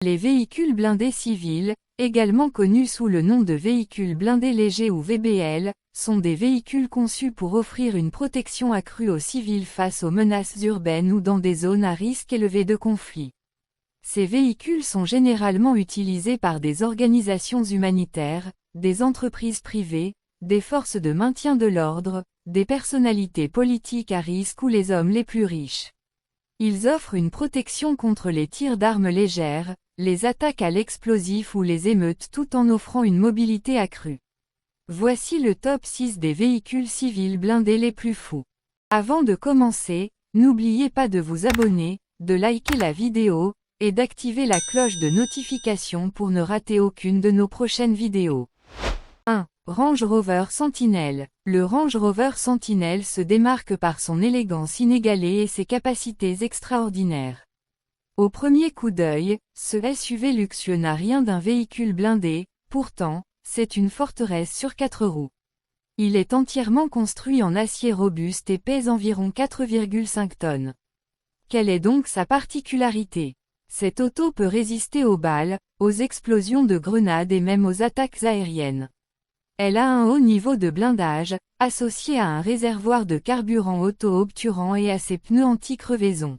Les véhicules blindés civils, également connus sous le nom de véhicules blindés légers ou VBL, sont des véhicules conçus pour offrir une protection accrue aux civils face aux menaces urbaines ou dans des zones à risque élevé de conflit. Ces véhicules sont généralement utilisés par des organisations humanitaires, des entreprises privées, des forces de maintien de l'ordre, des personnalités politiques à risque ou les hommes les plus riches. Ils offrent une protection contre les tirs d'armes légères, les attaques à l'explosif ou les émeutes tout en offrant une mobilité accrue. Voici le top 6 des véhicules civils blindés les plus fous. Avant de commencer, n'oubliez pas de vous abonner, de liker la vidéo, et d'activer la cloche de notification pour ne rater aucune de nos prochaines vidéos. 1. Range Rover Sentinel. Le Range Rover Sentinel se démarque par son élégance inégalée et ses capacités extraordinaires. Au premier coup d'œil, ce SUV luxueux n'a rien d'un véhicule blindé, pourtant, c'est une forteresse sur 4 roues. Il est entièrement construit en acier robuste et pèse environ 4,5 tonnes. Quelle est donc sa particularité? Cette auto peut résister aux balles, aux explosions de grenades et même aux attaques aériennes. Elle a un haut niveau de blindage, associé à un réservoir de carburant auto-obturant et à ses pneus anti-crevaison.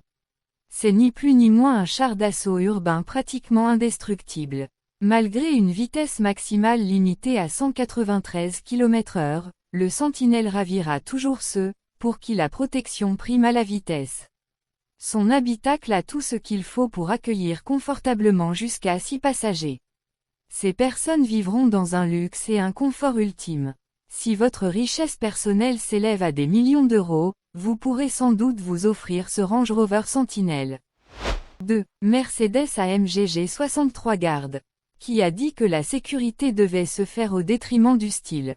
C'est ni plus ni moins un char d'assaut urbain pratiquement indestructible. Malgré une vitesse maximale limitée à 193 km/h, le Sentinelle ravira toujours ceux, pour qui la protection prime à la vitesse. Son habitacle a tout ce qu'il faut pour accueillir confortablement jusqu'à 6 passagers. Ces personnes vivront dans un luxe et un confort ultime. Si votre richesse personnelle s'élève à des millions d'euros, vous pourrez sans doute vous offrir ce Range Rover Sentinel. 2. Mercedes-AMG G63 Garde. Qui a dit que la sécurité devait se faire au détriment du style?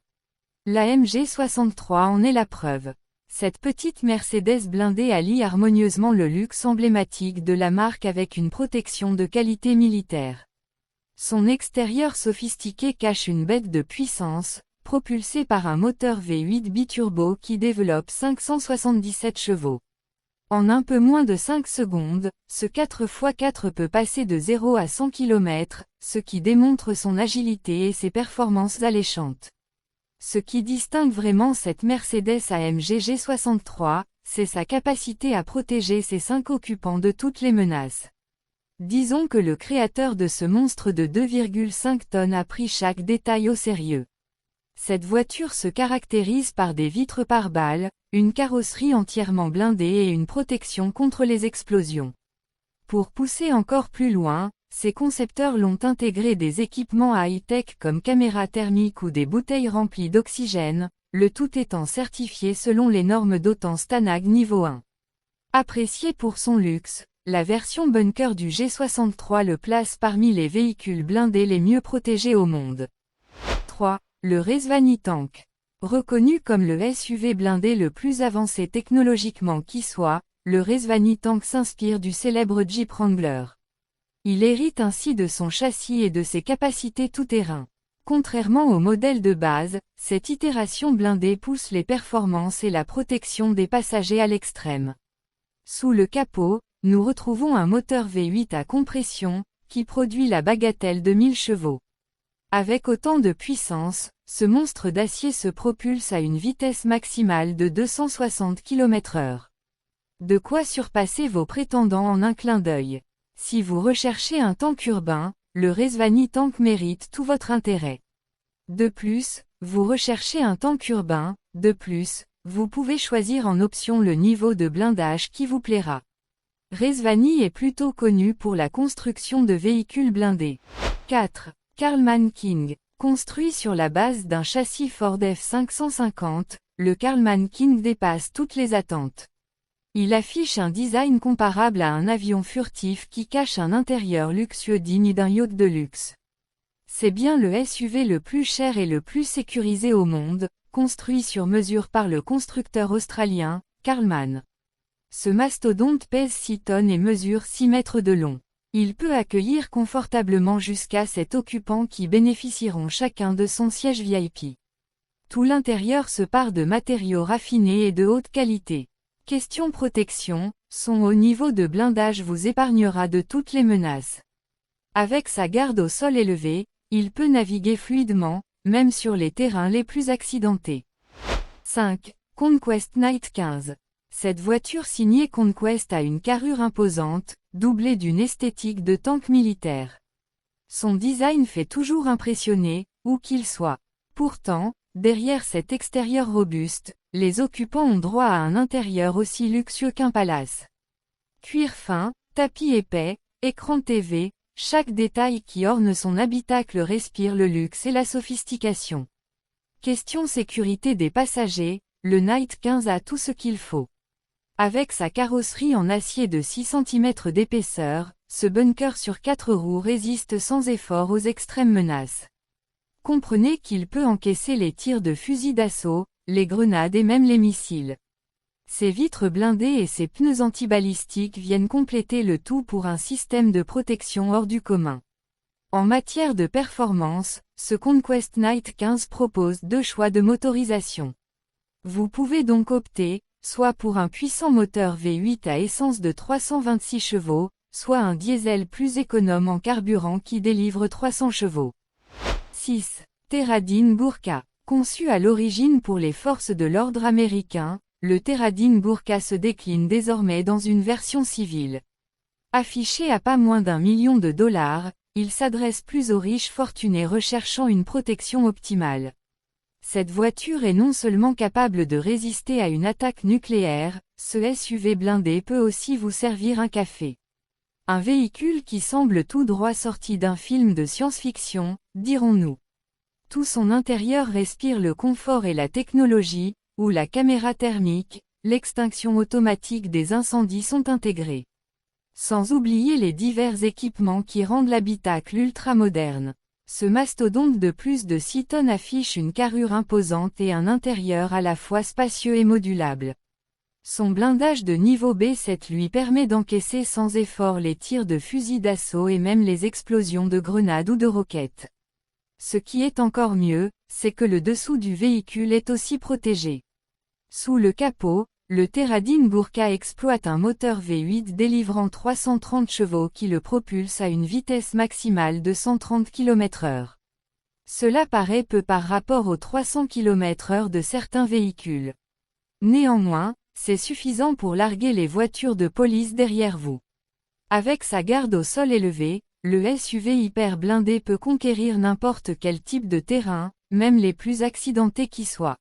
L'AMG 63 en est la preuve. Cette petite Mercedes blindée allie harmonieusement le luxe emblématique de la marque avec une protection de qualité militaire. Son extérieur sophistiqué cache une bête de puissance, propulsée par un moteur V8 biturbo qui développe 577 chevaux. En un peu moins de 5 secondes, ce 4x4 peut passer de 0 à 100 km, ce qui démontre son agilité et ses performances alléchantes. Ce qui distingue vraiment cette Mercedes AMG G63, c'est sa capacité à protéger ses 5 occupants de toutes les menaces. Disons que le créateur de ce monstre de 2,5 tonnes a pris chaque détail au sérieux. Cette voiture se caractérise par des vitres pare-balles, une carrosserie entièrement blindée et une protection contre les explosions. Pour pousser encore plus loin, ses concepteurs l'ont intégré des équipements high-tech comme caméras thermiques ou des bouteilles remplies d'oxygène, le tout étant certifié selon les normes d'OTAN STANAG niveau 1. Apprécié pour son luxe, la version bunker du G63 le place parmi les véhicules blindés les mieux protégés au monde. 3. Le Rezvani Tank. Reconnu comme le SUV blindé le plus avancé technologiquement qui soit, le Rezvani Tank s'inspire du célèbre Jeep Wrangler. Il hérite ainsi de son châssis et de ses capacités tout-terrain. Contrairement au modèle de base, cette itération blindée pousse les performances et la protection des passagers à l'extrême. Sous le capot, nous retrouvons un moteur V8 à compression, qui produit la bagatelle de 1000 chevaux. Avec autant de puissance, ce monstre d'acier se propulse à une vitesse maximale de 260 km/h. De quoi surpasser vos prétendants en un clin d'œil. Si vous recherchez un tank urbain, le Rezvani Tank mérite tout votre intérêt. De plus, vous recherchez un tank urbain, vous pouvez choisir en option le niveau de blindage qui vous plaira. Rezvani est plutôt connu pour la construction de véhicules blindés. 4. Karlmann King. Construit sur la base d'un châssis Ford F550, le Karlmann King dépasse toutes les attentes. Il affiche un design comparable à un avion furtif qui cache un intérieur luxueux digne d'un yacht de luxe. C'est bien le SUV le plus cher et le plus sécurisé au monde, construit sur mesure par le constructeur australien, Karlmann. Ce mastodonte pèse 6 tonnes et mesure 6 mètres de long. Il peut accueillir confortablement jusqu'à 7 occupants qui bénéficieront chacun de son siège VIP. Tout l'intérieur se pare de matériaux raffinés et de haute qualité. Question protection, son haut niveau de blindage vous épargnera de toutes les menaces. Avec sa garde au sol élevée, il peut naviguer fluidement, même sur les terrains les plus accidentés. 5. Conquest Knight 15. Cette voiture signée Conquest a une carrure imposante, doublée d'une esthétique de tank militaire. Son design fait toujours impressionner, où qu'il soit. Pourtant, derrière cet extérieur robuste, les occupants ont droit à un intérieur aussi luxueux qu'un palace. Cuir fin, tapis épais, écran TV, chaque détail qui orne son habitacle respire le luxe et la sophistication. Question sécurité des passagers, le Knight 15 a tout ce qu'il faut. Avec sa carrosserie en acier de 6 cm d'épaisseur, ce bunker sur 4 roues résiste sans effort aux extrêmes menaces. Comprenez qu'il peut encaisser les tirs de fusils d'assaut, les grenades et même les missiles. Ses vitres blindées et ses pneus antibalistiques viennent compléter le tout pour un système de protection hors du commun. En matière de performance, ce Conquest Knight 15 propose 2 choix de motorisation. Vous pouvez donc opter, soit pour un puissant moteur V8 à essence de 326 chevaux, soit un diesel plus économe en carburant qui délivre 300 chevaux. 6. Terradine Burqa. Conçu à l'origine pour les forces de l'ordre américain, le Terradine Burqa se décline désormais dans une version civile. Affiché à pas moins d'1 million de dollars, il s'adresse plus aux riches fortunés recherchant une protection optimale. Cette voiture est non seulement capable de résister à une attaque nucléaire, ce SUV blindé peut aussi vous servir un café. Un véhicule qui semble tout droit sorti d'un film de science-fiction, dirons-nous. Tout son intérieur respire le confort et la technologie, où la caméra thermique, l'extinction automatique des incendies sont intégrés. Sans oublier les divers équipements qui rendent l'habitacle ultra-moderne. Ce mastodonte de plus de 6 tonnes affiche une carrure imposante et un intérieur à la fois spacieux et modulable. Son blindage de niveau B7 lui permet d'encaisser sans effort les tirs de fusils d'assaut et même les explosions de grenades ou de roquettes. Ce qui est encore mieux, c'est que le dessous du véhicule est aussi protégé. Sous le capot, le Terradine Burqa exploite un moteur V8 délivrant 330 chevaux qui le propulse à une vitesse maximale de 130 km/h. Cela paraît peu par rapport aux 300 km/h de certains véhicules. Néanmoins, c'est suffisant pour larguer les voitures de police derrière vous. Avec sa garde au sol élevée, le SUV hyper blindé peut conquérir n'importe quel type de terrain, même les plus accidentés qui soient.